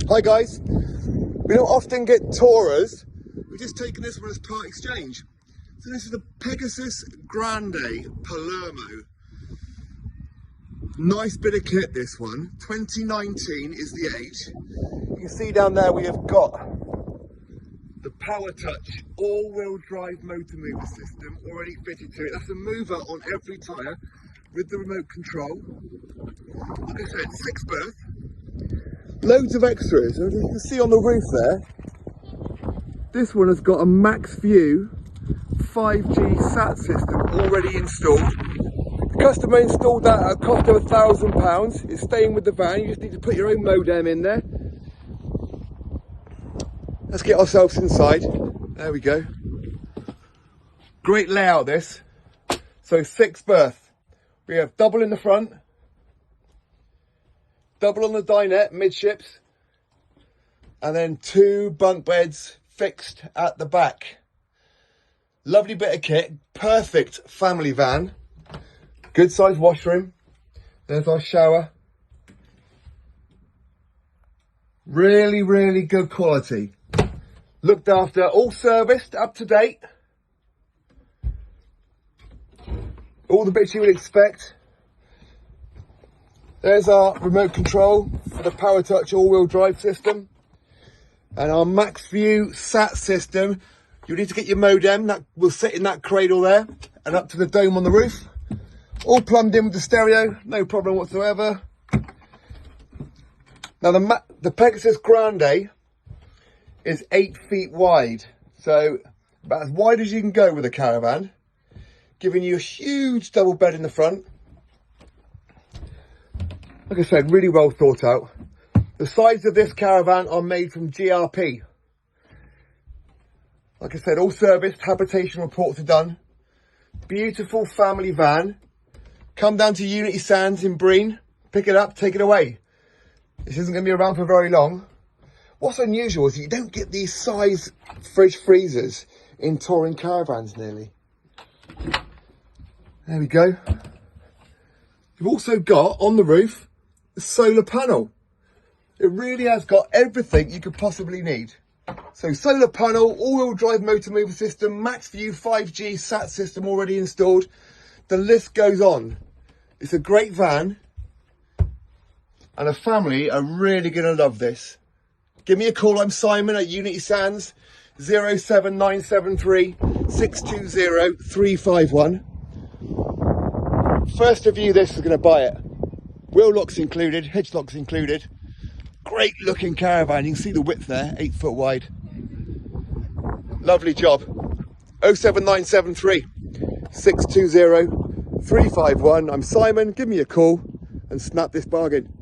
Hi guys, we don't often get Taurus. We've just taken this one as part exchange. So this is the Pegasus Grande Palermo. Nice bit of kit, this one. 2019 is the age. You can see down there we have got the Power Touch all-wheel drive motor mover system already fitted to it. That's a mover on every tyre with the remote control. Like I said, 6 berth. Loads of extras, as you can see on the roof there. This one has got a max view 5G sat system already installed. The customer installed that at a cost of £1,000. It's staying with the van, you just need to put your own modem in there. Let's get ourselves inside. There we go. Great layout this. So 6 berth. We have double in the front, double on the dinette, midships, and then 2 bunk beds fixed at the back. Lovely bit of kit, perfect family van. Good sized washroom. There's our shower. Really, really good quality. Looked after, all serviced, up to date. All the bits you would expect. There's our remote control for the Power Touch all-wheel drive system. And our max view sat system. You need to get your modem, that will sit in that cradle there, and up to the dome on the roof. All plumbed in with the stereo, no problem whatsoever. Now the Pegasus Grande is 8 feet wide, so about as wide as you can go with a caravan, giving you a huge double bed in the front. Like I said, really well thought out. The sides of this caravan are made from GRP. Like I said, all serviced, habitation reports are done. Beautiful family van. Come down to Unity Sands in Breen, pick it up, take it away. This isn't going to be around for very long. What's unusual is you don't get these size fridge freezers in touring caravans nearly. There we go. You've also got, on the roof, a solar panel. It really has got everything you could possibly need. So solar panel, all-wheel drive motor mover system, max view 5G sat system already installed. The list goes on. It's a great van, and a family are really going to love this. Give me a call. I'm Simon at Unity Sands, 07973 620 351. First to view this is going to buy it. Wheel locks included, hitch locks included. Great looking caravan. You can see the width there, 8 foot wide. Lovely job. 07973 620 351. I'm Simon. Give me a call and snap this bargain.